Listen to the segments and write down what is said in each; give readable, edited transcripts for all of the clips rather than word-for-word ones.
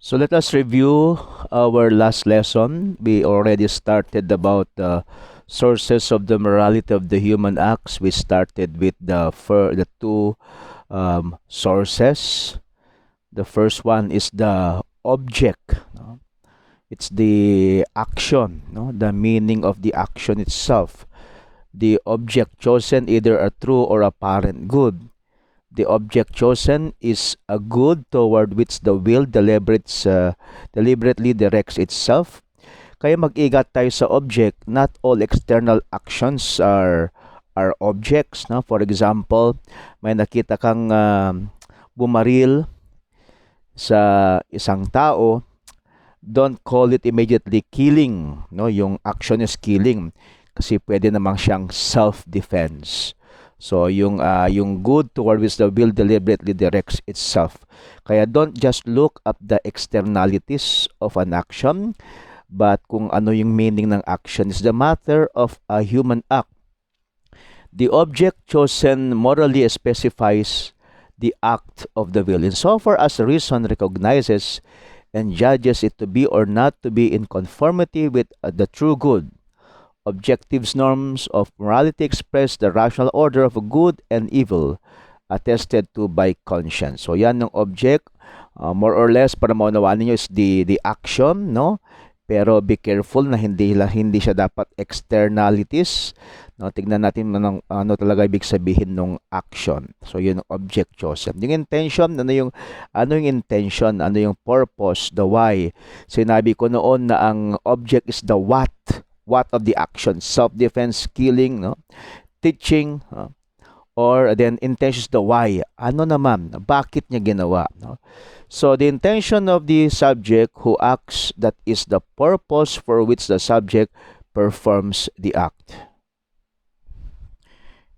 So let us review our last lesson. We already started about the sources of the morality of the human acts. We started with the two sources. The first one is the object. No? It's the action, no? The meaning of the action itself. The object chosen, either a true or apparent good. The object chosen is a good toward which the will deliberately directs itself. Kaya mag-ingat tayo sa object. Not all external actions are objects. No? For example, may nakita kang bumaril sa isang tao, don't call it immediately killing. No? Yung action is killing kasi pwede namang siyang self-defense. So yung good toward which the will deliberately directs itself. Kaya don't just look at the externalities of an action, but kung ano yung meaning ng action is the matter of a human act. The object chosen morally specifies the act of the will. Insofar as reason recognizes and judges it to be or not to be in conformity with the true good. Objective norms of morality express the rational order of good and evil, attested to by conscience. So yan ng object, more or less para maunawaan niyo is the action, no? Pero be careful na hindi siya dapat externalities. No, tignan natin ano talaga ibig sabihin ng action. So yun ang object chosen. Yung intention, ano yung intention, ano yung purpose, the why. Sinabi ko noon na ang object is the what of the action, self-defense, killing, no? Teaching, or then intention is the why. Ano naman, bakit niya ginawa, no? So the intention of the subject who acts, that is the purpose for which the subject performs the act.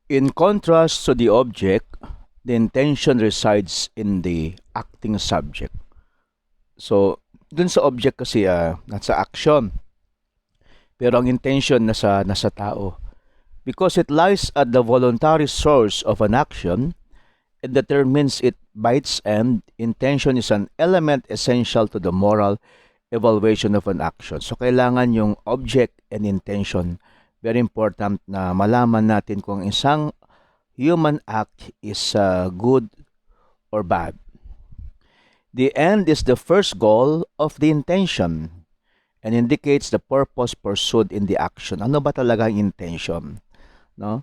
In contrast to the object, the intention resides in the acting subject. So dun sa object kasi nasa action, pero ang intention nasa tao. Because it lies at the voluntary source of an action and determines it by its end, intention is an element essential to the moral evaluation of an action. So kailangan yung object and intention, very important na malaman natin kung isang human act is good or bad. The end is the first goal of the intention and indicates the purpose pursued in the action. Ano ba talaga ang intention? No?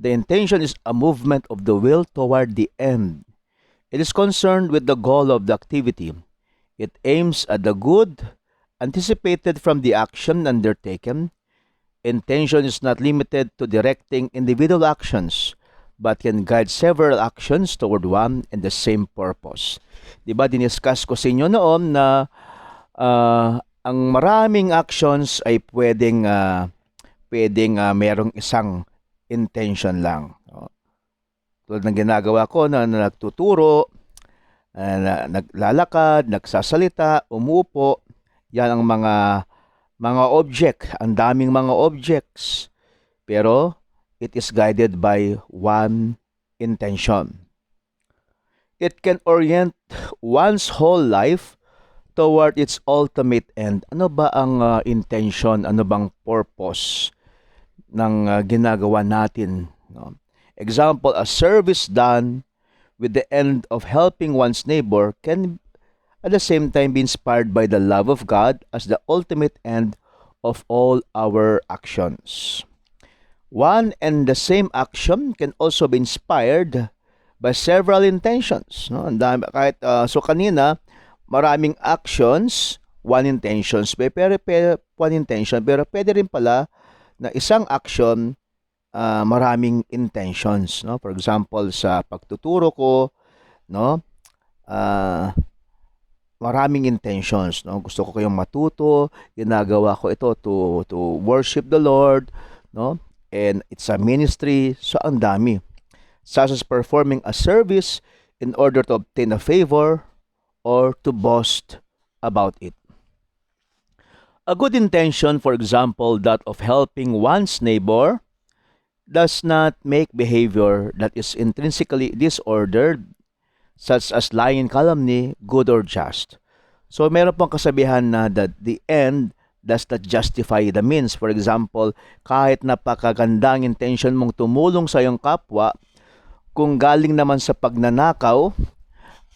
The intention is a movement of the will toward the end. It is concerned with the goal of the activity. It aims at the good anticipated from the action undertaken. Intention is not limited to directing individual actions, but can guide several actions toward one and the same purpose. Diba, diniscuss ko sa inyo noon na ang maraming actions ay pwedeng merong isang intention lang. No? Tulad ng ginagawa ko na nagtuturo, naglalakad, nagsasalita, umuupo, yan ang mga object, ang daming mga objects. Pero it is guided by one intention. It can orient one's whole life toward its ultimate end. Ano ba ang intention? Ano bang purpose ng ginagawa natin? No? Example, a service done with the end of helping one's neighbor can at the same time be inspired by the love of God as the ultimate end of all our actions. One and the same action can also be inspired by several intentions. No? So kanina, maraming actions, one intentions, pero one intention, pero pwede rin pala na isang action, maraming intentions, no? For example, sa pagtuturo ko, no? Maraming intentions, no? Gusto ko kayong matuto, ginagawa ko ito to worship the Lord, no? And it's a ministry, so ang dami. Such as performing a service in order to obtain a favor or to boast about it. A good intention, for example, that of helping one's neighbor, does not make behavior that is intrinsically disordered, such as lying in calumny, good or just. So meron pong kasabihan na that the end does not justify the means. For example, kahit napakagandang intention mong tumulong sa iyong kapwa, kung galing naman sa pagnanakaw,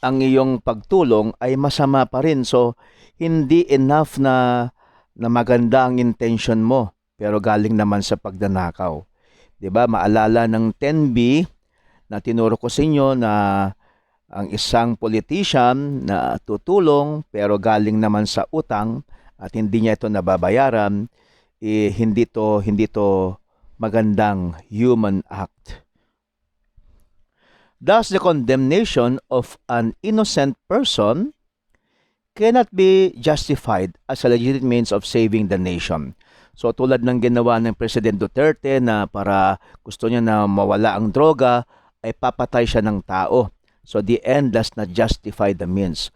ang iyong pagtulong ay masama pa rin. So, hindi enough na maganda ang intention mo, pero galing naman sa pagnanakaw. 'Di ba? Maalala ng 10B na tinuro ko sa inyo na ang isang politician na tutulong pero galing naman sa utang at hindi niya ito nababayaran, hindi to magandang human act. Thus, the condemnation of an innocent person cannot be justified as a legitimate means of saving the nation. So tulad ng ginawa ng President Duterte na para gusto niya na mawala ang droga, ay papatay siya ng tao. So the end does not justify the means.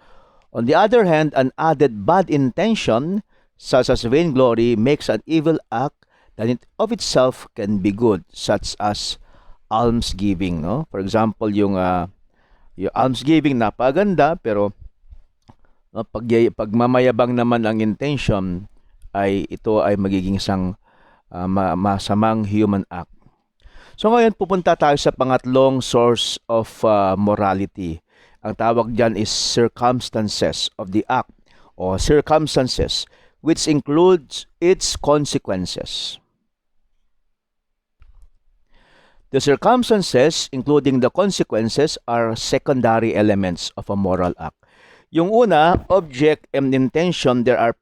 On the other hand, an added bad intention, such as vainglory, makes an evil act that in of itself can be good, such as almsgiving, no? For example, yung almsgiving napaganda pero no, pagmamayabang naman ang intention ay ito ay magiging isang masamang human act. So ngayon pupunta tayo sa pangatlong source of morality. Ang tawag diyan is circumstances of the act or circumstances which includes its consequences. The circumstances, including the consequences, are secondary elements of a moral act. Yung una, object and intention, they are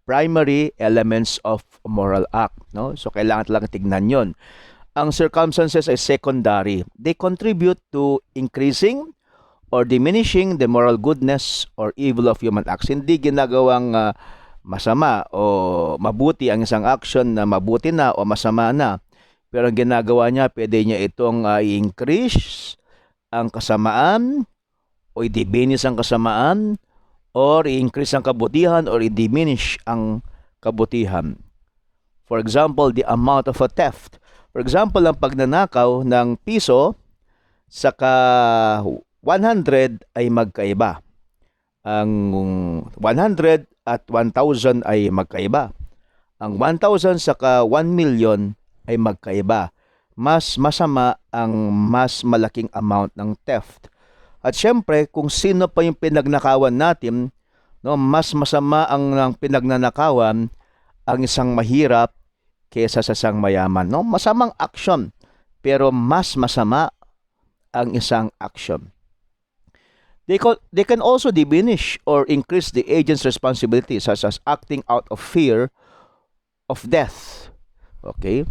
primary elements of a moral act. No? So, kailangan lang tignan yon. Ang circumstances ay secondary. They contribute to increasing or diminishing the moral goodness or evil of human acts. Hindi ginagawang masama o mabuti ang isang action na mabuti na o masama na. Pero ang ginagawa niya, pwede niya itong i-increase ang kasamaan o i-diminish ang kasamaan or i-increase ang kabutihan or i-diminish ang kabutihan. For example, the amount of a theft. For example, ang pagnanakaw ng piso saka 100 ay magkaiba. Ang 100 at 1,000 ay magkaiba. Ang 1,000 saka 1 million ay magkaiba. Mas masama ang mas malaking amount ng theft. At syempre, kung sino pa yung pinagnakawan natin, no, mas masama ang pinagnanakawan ang isang mahirap kaysa sa isang mayaman. No? Masamang action, pero mas masama ang isang action. They can also diminish or increase the agent's responsibility, such as acting out of fear of death. Okay?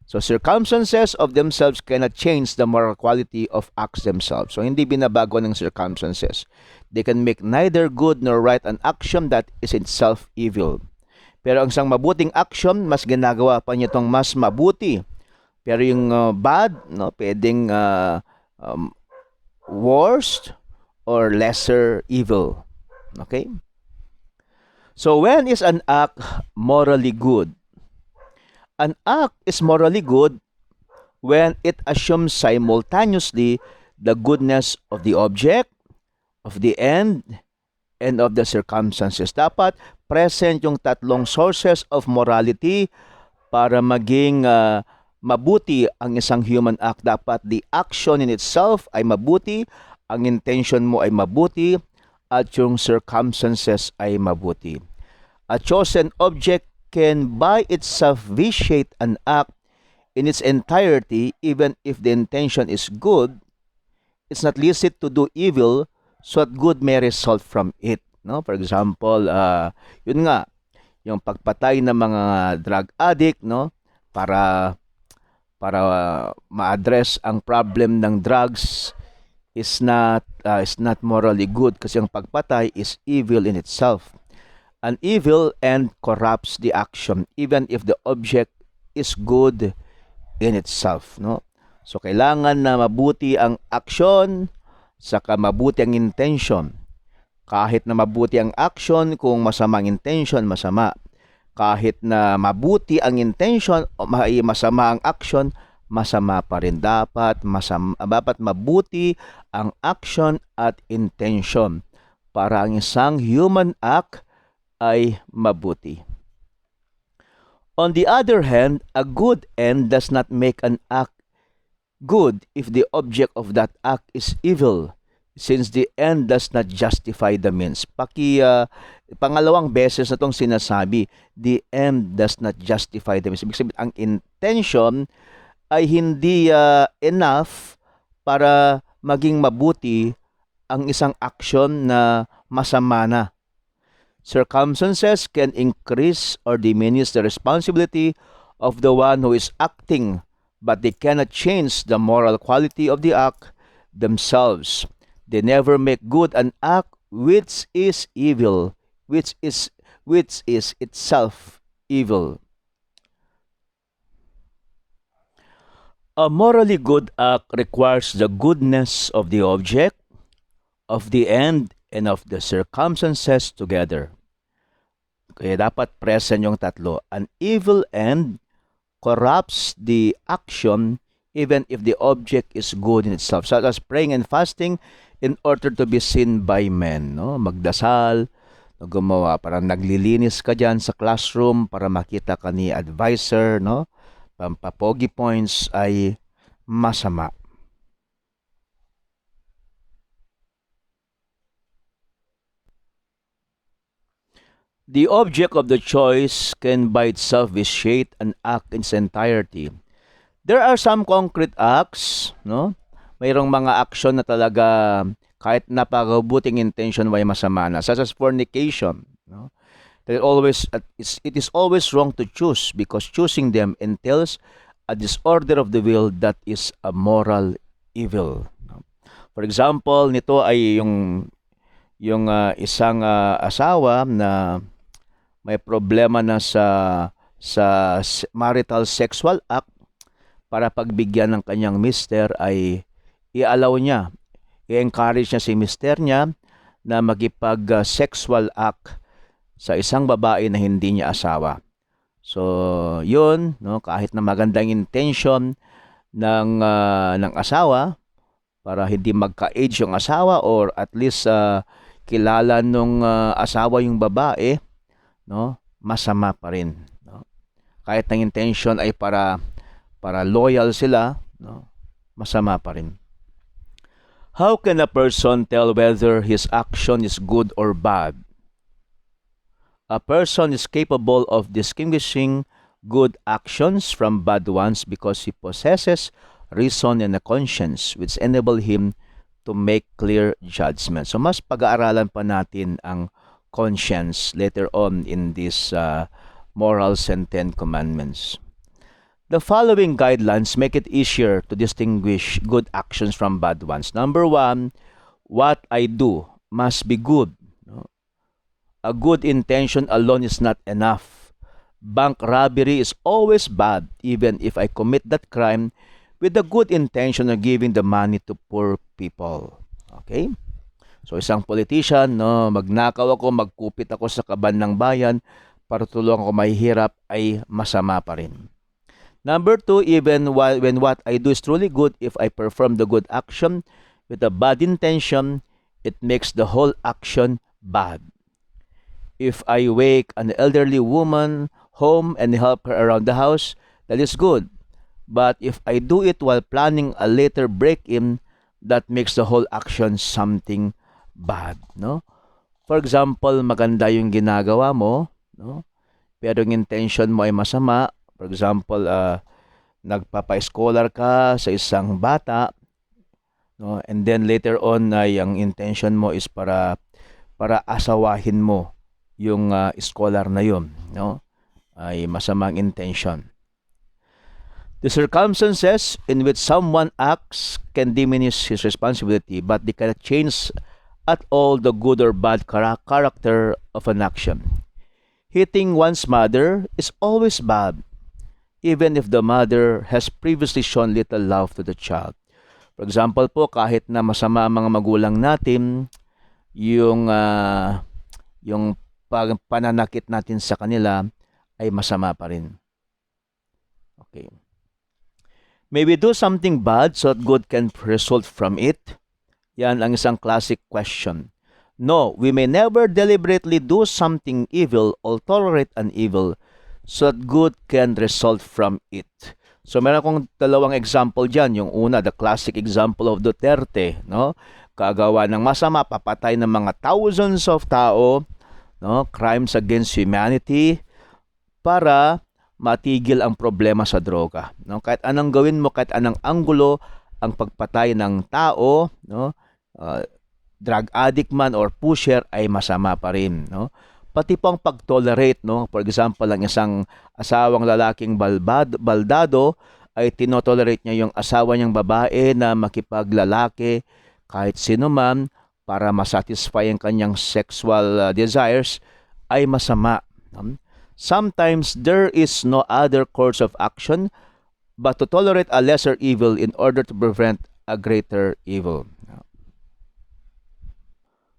So circumstances of themselves cannot change the moral quality of acts themselves. So hindi binabago ng circumstances. They can make neither good nor right an action that is itself evil. Pero ang isang mabuting action, mas ginagawa pa niya itong mas mabuti. Pero yung bad, no, pwedeng worst or lesser evil. Okay? So when is an act morally good? An act is morally good when it assumes simultaneously the goodness of the object, of the end, and of the circumstances. Dapat present yung tatlong sources of morality para maging mabuti ang isang human act. Dapat the action in itself ay mabuti, ang intention mo ay mabuti, at yung circumstances ay mabuti. A chosen object can by itself vitiate an act in its entirety even if the intention is good. It's not licit to do evil so that good may result from it. No? For example, yun nga, yung pagpatay ng mga drug addict, no? para ma-address ang problem ng drugs is not morally good kasi ang pagpatay is evil in itself. An evil end corrupts the action even if the object is good in itself, no? So kailangan na mabuti ang action saka mabuti ang intention. Kahit na mabuti ang action, kung masamang intention, masama. Kahit na mabuti ang intention o masama ang action, masama pa rin. Dapat mabuti ang action at intention para ang isang human act ay mabuti. On the other hand, a good end does not make an act good if the object of that act is evil, since the end does not justify the means. Pangalawang beses na itong sinasabi, the end does not justify the means. Ibig sabihin, ang intention ay hindi enough para maging mabuti ang isang action na masama na. Circumstances can increase or diminish the responsibility of the one who is acting, but they cannot change the moral quality of the act themselves. They never make good an act which is evil, which is itself evil. A morally good act requires the goodness of the object, of the end, and of the circumstances together. Kaya dapat present yung tatlo. An evil end corrupts the action even if the object is good in itself. Such as praying and fasting in order to be seen by men. No? Magdasal, gumawa, parang naglilinis ka dyan sa classroom para makita ka ni advisor, no? Pampapogi points ay masama. The object of the choice can by itself vitiate an act in its entirety. There are some concrete acts, no? Mayroong mga action na talaga kahit napakabuting intention ay masama na, such as fornication, no? It is always wrong to choose because choosing them entails a disorder of the will that is a moral evil. No? For example, nito ay yung isang asawa na may problema na sa marital sexual act, para pagbigyan ng kanyang mister ay i-allow niya, i-encourage niya si mister niya na magipag-sexual act sa isang babae na hindi niya asawa. So, yun, no, kahit na magandang intention ng asawa para hindi magka-age yung asawa or at least kilala nung asawa yung babae, no, masama pa rin, no? Kahit ang intention ay para loyal sila, no, masama pa rin. How can a person tell whether his action is good or bad? A person is capable of distinguishing good actions from bad ones because he possesses reason and a conscience which enable him to make clear judgment. So mas pag-aaralan pa natin ang conscience later on in these morals and 10 commandments. The following guidelines make it easier to distinguish good actions from bad ones. Number 1, what I do must be good. No? A good intention alone is not enough. Bank robbery is always bad even if I commit that crime with the good intention of giving the money to poor people. Okay? So isang politician, no, magnakaw ako, magkupit ako sa kaban ng bayan para tulungan ko mahihirap ay masama pa rin. Number 2, even when what I do is truly good, if I perform the good action with a bad intention, it makes the whole action bad. If I wake an elderly woman home and help her around the house, that is good. But if I do it while planning a later break-in, that makes the whole action something bad, no? For example, maganda yung ginagawa mo, no? Pero yung intention mo ay masama. For example, nagpapa-scholar ka sa isang bata, no? And then later on ay ang intention mo is para asawahin mo yung scholar na yun, no? Ay masamang intention. The circumstances in which someone acts can diminish his responsibility, but they cannot change at all the good or bad character of an action. Hitting one's mother is always bad, even if the mother has previously shown little love to the child. For example po, kahit na masama ang mga magulang natin, yung pananakit natin sa kanila ay masama pa rin. Okay. May we do something bad so that good can result from it? Yan ang isang classic question. No, we may never deliberately do something evil or tolerate an evil so that good can result from it. So meron akong dalawang example dyan. Yung una, the classic example of Duterte, no? Kagawa ng masama, papatay ng mga thousands of tao, no? Crimes against humanity para matigil ang problema sa droga, no? Kahit anong gawin mo, kahit anong anggulo, ang pagpatay ng tao, no? Uh, Drug addict man or pusher ay masama pa rin, no? Pati po ang pag-tolerate, no? For example, ang isang asawang lalaking baldado ay tinotolerate niya yung asawa niyang babae na makipaglalaki kahit sino man para masatisfy ang kanyang sexual desires ay masama. Sometimes there is no other course of action but to tolerate a lesser evil in order to prevent a greater evil.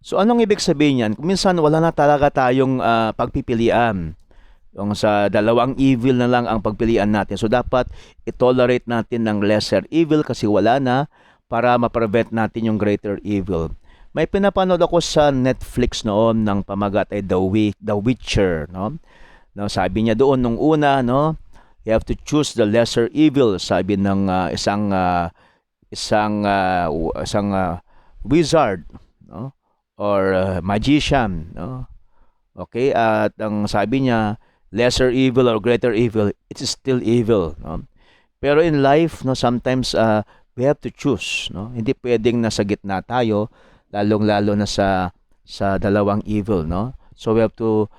So anong ibig sabihin yan? Kung minsan wala na talaga tayong pagpipilian. Yung sa dalawang evil na lang ang pagpilian natin. So dapat i-tolerate natin ng lesser evil kasi wala na para ma-prevent natin yung greater evil. May pinapanood ako sa Netflix noon ng pamagat ay The Witcher, no? No, sabi niya doon nung una, no, you have to choose the lesser evil, sabi ng isang wizard, no? Or magician, no? Okay, at ang sabi niya, lesser evil or greater evil, it is still evil, no? Pero in life, no, sometimes we have to choose, no? Hindi pwedeng nasa gitna tayo, lalong-lalo na sa dalawang evil, no? So we have to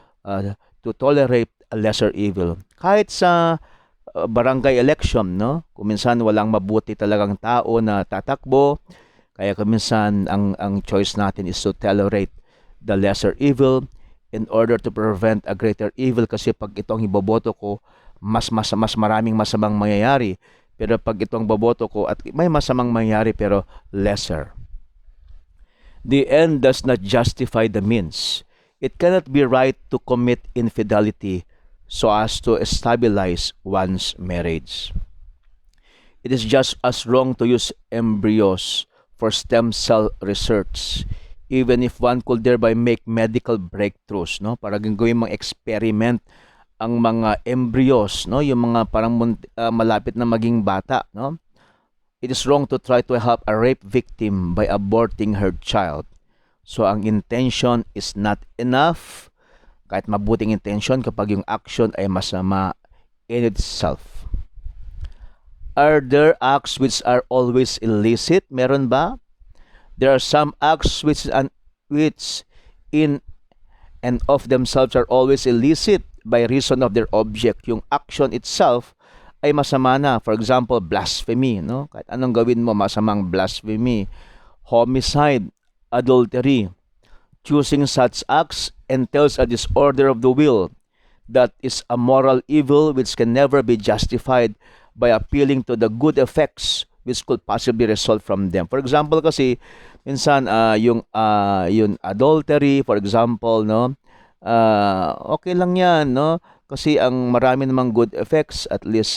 tolerate a lesser evil. Kahit sa barangay election, no? Kuminsan walang mabuti talagang tao na tatakbo. Kaya kuminsan ang choice natin is to tolerate the lesser evil in order to prevent a greater evil kasi pag itong iboboto ko, mas maraming masamang mangyayari. Pero pag itong boboto ko at may masamang mangyayari pero lesser. The end does not justify the means. It cannot be right to commit infidelity so as to stabilize one's marriage. It is just as wrong to use embryos for stem cell research, even if one could thereby make medical breakthroughs, no? Para gawin mga experiment ang mga embryos, no? Yung mga parang malapit na maging bata, no? It is wrong to try to help a rape victim by aborting her child. So ang intention is not enough, kahit mabuting intention kapag yung action ay masama in itself. Are there acts which are always illicit? Meron ba? There are some acts which in and of themselves are always illicit by reason of their object. Yung action itself ay masama na. For example, blasphemy, no? Kahit anong gawin mo, masamang blasphemy. Homicide, adultery. Choosing such acts entails a disorder of the will that is a moral evil which can never be justified by appealing to the good effects which could possibly result from them. For example kasi minsan yung adultery, for example, no, okay lang yan, no, kasi ang marami namang good effects, at least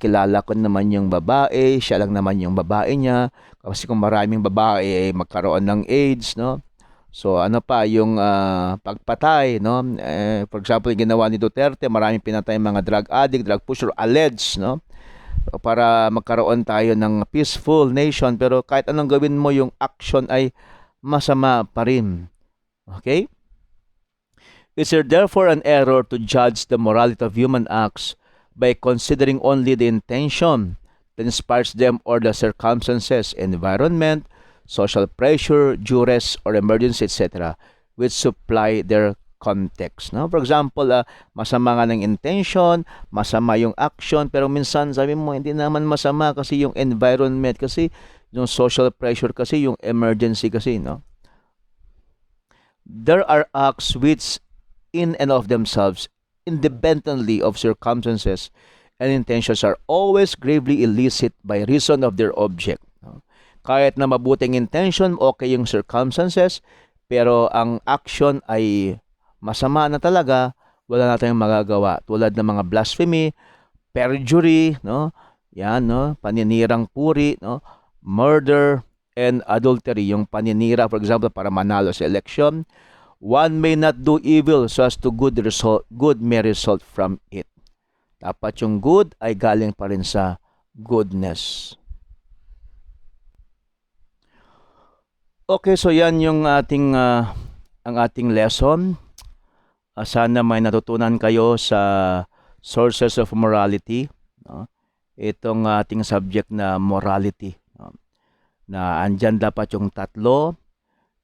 kilala ko naman yung babae, siya lang naman yung babae niya, kasi kung maraming babae ay magkaroon ng AIDS, no. So ano pa yung pagpatay, no? For example, yung ginawa ni Duterte, maraming pinatay mga drug addict, drug pusher, alleged, no? Para magkaroon tayo ng peaceful nation, pero kahit anong gawin mo, yung action ay masama pa rin. Okay? Is there therefore an error to judge the morality of human acts by considering only the intention that inspires them or the circumstances, environment, social pressure, duress, or emergency, etc., which supply their context. No? For example, masama nga ng intention, masama yung action, pero minsan sabi mo, hindi naman masama kasi yung environment, kasi yung social pressure, kasi yung emergency kasi, no? There are acts which, in and of themselves, independently of circumstances and intentions, are always gravely illicit by reason of their object. No? Kahit na mabuting intention, okay yung circumstances, pero ang action ay masama na talaga, wala na tayong magagawa. Tulad ng mga blasphemy, perjury, no? Yan, no? Paninirang puri, no? Murder, and adultery, yung paninira, for example, para manalo sa election. One may not do evil so as to good may result from it. Dapat yung good ay galing pa rin sa goodness. Okay, so yan yung ang ating lesson. Sana may natutunan kayo sa sources of morality, no? Itong ating subject na morality, no? Na andyan dapat yung tatlo,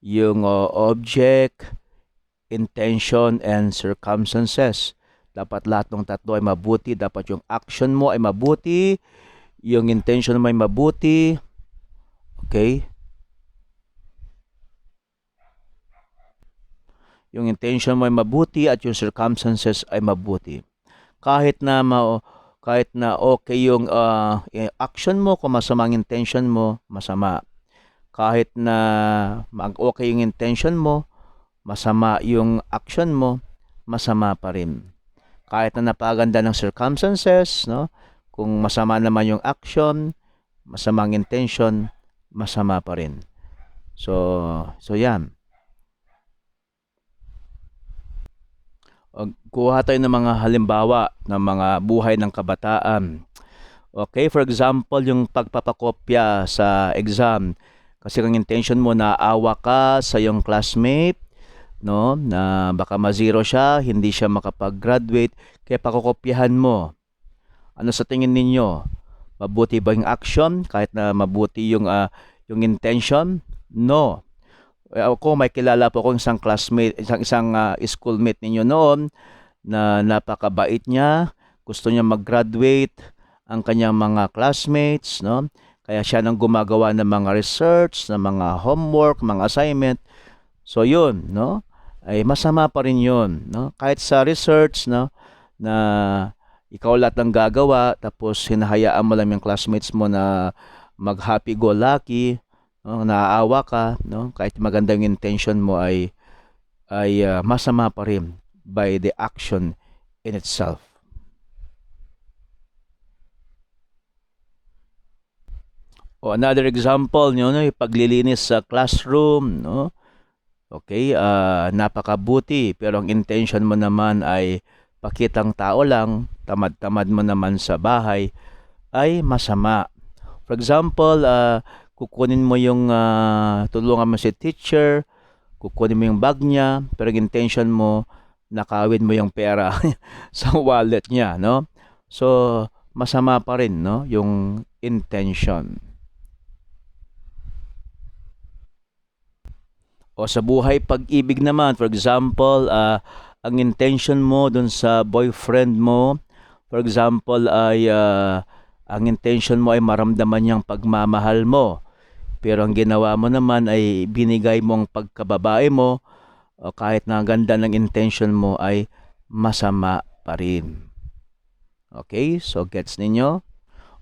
yung object, intention, and circumstances. Dapat lahat ng tatlo ay mabuti. Dapat yung action mo ay mabuti, yung intention mo ay mabuti. Okay? Yung intention mo ay mabuti at yung circumstances ay mabuti. Kahit na okay yung action mo, kung masamang intention mo, masama. Kahit na okay yung intention mo, masama yung action mo, masama pa rin. Kahit na napaganda ng circumstances, no? Kung masama naman yung action, masamang intention, masama pa rin. So yan. Kuha tayo ng mga halimbawa ng mga buhay ng kabataan. Okay, for example, yung pagpapakopya sa exam. Kasi ang intention mo na awa ka sa yung classmate, no? Na baka ma-zero siya, hindi siya makapag-graduate, kaya pakokopyahan mo. Ano sa tingin ninyo? Mabuti ba yung action kahit na mabuti yung intention? No. Ako, may kilala po akong isang classmate, isang schoolmate ninyo noon na napakabait niya, gusto niya mag-graduate ang kanyang mga classmates, no? Kaya siya nang gumagawa ng mga research, ng mga homework, mga assignment. So yun, no? Ay masama pa rin yun, no? Kahit sa research, no, na ikaw lahat ng gagawa, tapos hinahayaan mo lang yung classmates mo na mag-happy-go-lucky, no, naaawa ka, no? Kahit maganda yung intention mo ay masama pa rin by the action in itself. O another example, no, yung paglilinis sa classroom, no? Okay, napakabuti, pero ang intention mo naman ay pakitang tao lang, tamad-tamad mo naman sa bahay, ay masama. For example, kukunin mo yung tulungan mo si teacher, kukunin mo yung bag niya, pero yung intention mo, nakawin mo yung pera sa wallet niya, no? So, masama pa rin, no, yung intention. O sa buhay pag-ibig naman, for example, ang intention mo dun sa boyfriend mo, for example, ay ang intention mo ay maramdaman niyang pagmamahal mo. Pero ang ginawa mo naman ay binigay mo ang pagkababae mo, o kahit na ganda ng intention mo ay masama pa rin. Okay, so gets ninyo?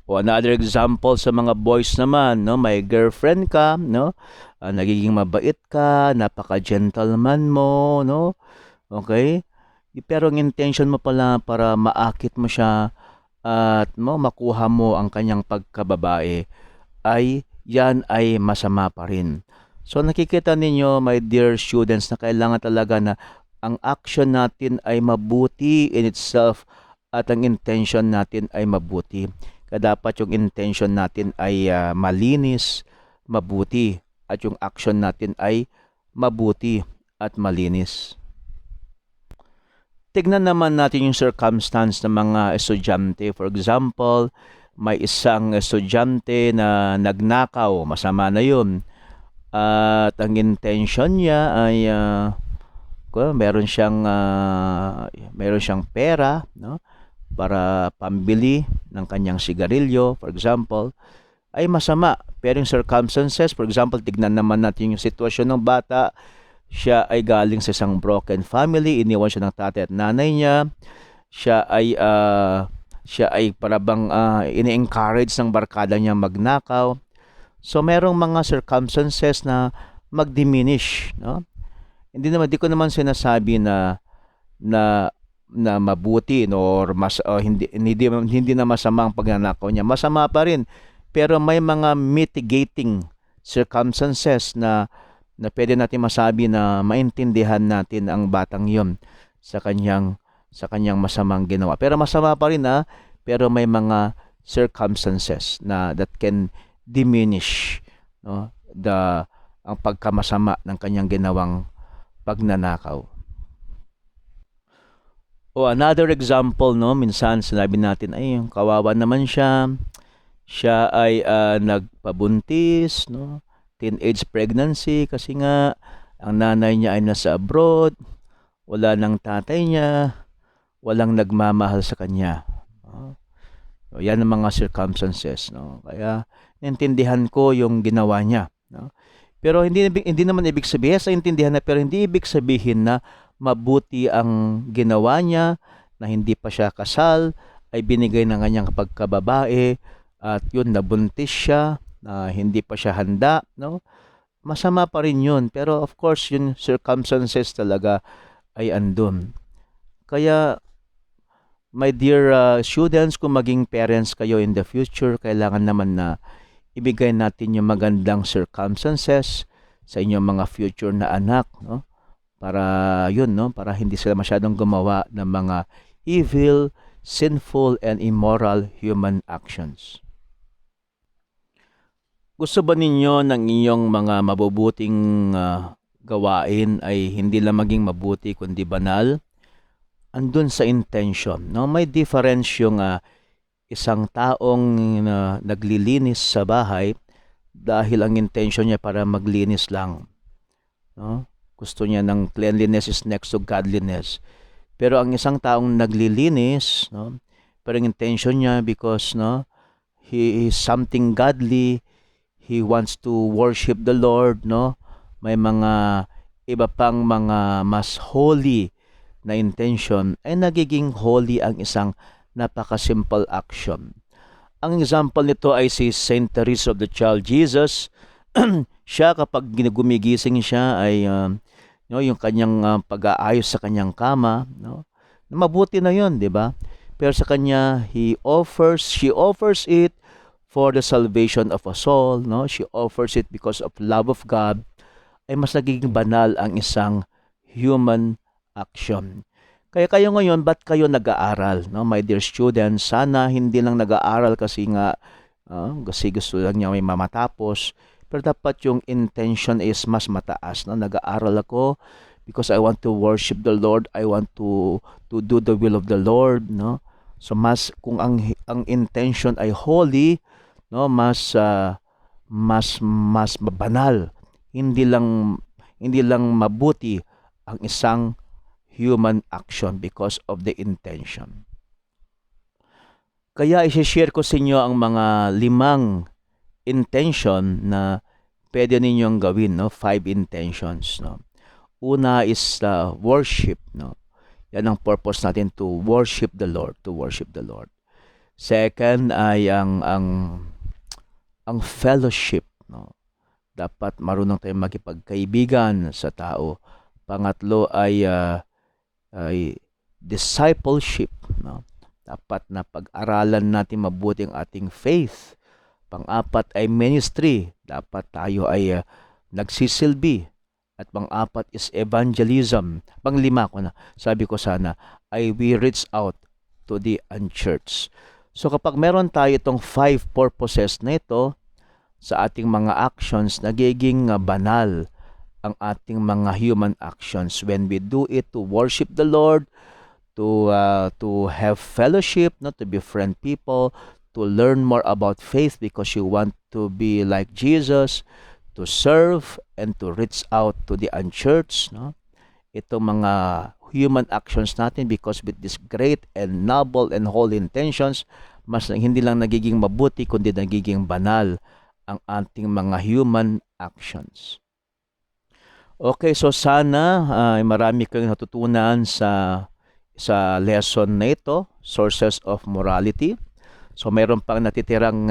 O another example sa mga boys naman, no, may girlfriend ka, no, nagiging mabait ka, napaka-gentleman mo, no, okay? Pero ang intention mo pala para maakit mo siya at makuha mo ang kanyang pagkababae, ay yan ay masama pa rin. So nakikita ninyo, my dear students, na kailangan talaga na ang action natin ay mabuti in itself at ang intention natin ay mabuti. Kaya dapat yung intention natin ay malinis, mabuti, at yung action natin ay mabuti at malinis. Tignan naman natin yung circumstance ng mga estudyante. For example, may isang estudyante na nagnakaw, masama na yun. At ang intention niya ay meron siyang pera, no, para pambili ng kanyang sigarilyo, for example, ay masama. Pero yung circumstances, for example, tignan naman natin yung sitwasyon ng bata. Siya ay galing sa isang broken family, iniwan siya ng tatay at nanay niya. Siya ay parabang ini-encourage ng barkada niya magnakaw. So merong mga circumstances na mag-diminish, no? Hindi ko naman sinasabi na mabuti, no, or hindi na masama ang pagnanakaw niya. Masama pa rin. Pero may mga mitigating circumstances na pwede natin masabi na maintindihan natin ang batang yon sa kanyang masamang ginawa. Pero masama pa rin pero may mga circumstances na that can diminish, no, ang pagkamasama ng kanyang ginawang pagnanakaw. O another example, no, minsan sinabi natin ay kawawa naman siya ay nagpabuntis, no, teenage pregnancy kasi nga ang nanay niya ay nasa abroad, wala nang tatay niya, walang nagmamahal sa kanya. So, yan ang mga circumstances, no. Kaya naintindihan ko yung ginawa niya, no. Pero hindi naman ibig sabihin sa intindihan na, pero hindi ibig sabihin na mabuti ang ginawa niya, na hindi pa siya kasal, ay binigay ng kanyang pagkababae at yun nabuntis siya, na hindi pa siya handa, no? Masama pa rin yun, pero of course yung circumstances talaga ay andun. Kaya my dear students, kung maging parents kayo in the future, kailangan naman na ibigay natin yung magandang circumstances sa inyong mga future na anak, no? Para yun, no, para hindi sila masyadong gumawa ng mga evil, sinful, and immoral human actions. Gusto ba ninyo ng inyong mga mabubuting gawain ay hindi lang maging mabuti kundi banal? Andun sa intention, no? May difference yung isang taong naglilinis sa bahay dahil ang intention niya para maglinis lang, no? Gusto niya ng cleanliness is next to godliness. Pero ang isang taong naglilinis, no, pero ang intention niya because, no, he is something godly, he wants to worship the Lord, no? May mga iba pang mga mas holy na intention, ay nagiging holy ang isang napaka-simple action. Ang example nito ay si Saint Teresa of the Child Jesus. Siya kapag gumigising siya ay no, yung kanyang pag-aayos sa kanyang kama, no? Mabuti na 'yon, 'di ba? Pero sa kanya, she offers it for the salvation of a soul, no? She offers it because of love of God. Ay mas nagiging banal ang isang human action. Kaya kayo ngayon, ba't kayo nag-aaral, no? My dear students, sana hindi lang nag-aaral kasi gusto lang niya may mamatapos. Pero dapat yung intention is mas mataas, no? Nag-aaral ako because I want to worship the Lord. I want to do the will of the Lord, no? So kung ang intention ay holy, no, mas banal. Hindi lang mabuti ang isang human action because of the intention. Kaya i-share ko sa inyo ang mga 5 intention na pwede ninyong gawin, no? 5 intentions, no? Una is worship, no? Yan ang purpose natin, to worship the Lord, to worship the Lord. Second ay ang fellowship, no? Dapat marunong tayong makipagkaibigan sa tao. Pangatlo ay discipleship, no? Dapat na pag-aralan natin mabuti ang ating faith. Pang-apat ay ministry. Dapat tayo ay nagsisilbi. At pang-apat is evangelism. Pang-5 ko na. Sabi ko sana ay we reach out to the unchurched. So kapag meron tayo itong 5 purposes na ito sa ating mga actions, nagiging banal ang ating mga human actions when we do it to worship the Lord, to have fellowship, not to befriend people, to learn more about faith because you want to be like Jesus, to serve, and to reach out to the unchurched, no? Ito mga human actions natin because with this great and noble and holy intentions, mas hindi lang nagiging mabuti kundi nagiging banal ang ating mga human actions. Okay, so sana ay marami kayong natutunan sa lesson na ito, Sources of Morality. So mayroon pang natitirang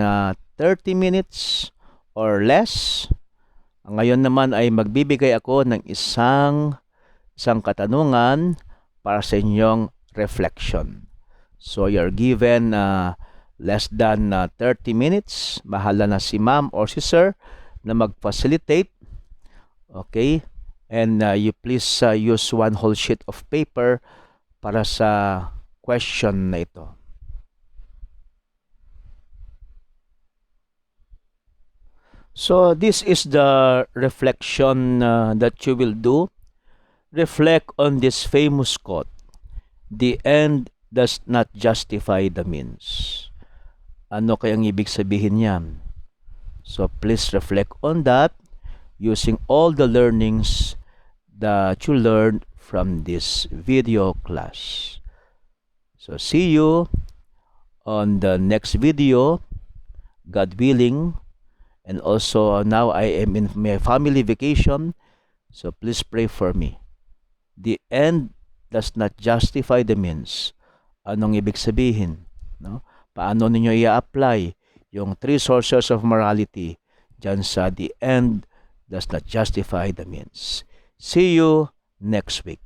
30 minutes or less. Ngayon naman ay magbibigay ako ng isang katanungan para sa inyong reflection. So you're given less than 30 minutes. Bahala na si ma'am or si sir na mag-facilitate. Okay? And you please use one whole sheet of paper para sa question na ito. So this is the reflection that you will do. Reflect on this famous quote, "The end does not justify the means." Ano kayang ibig sabihin niyan? So please reflect on that using all the learnings that you learned from this video class. So see you on the next video, God willing. And also now I am in my family vacation, so please pray for me. The end does not justify the means. Anong ibig sabihin? No? Paano ninyo i-apply yung three sources of morality dyan sa the end does not justify the means. See you next week.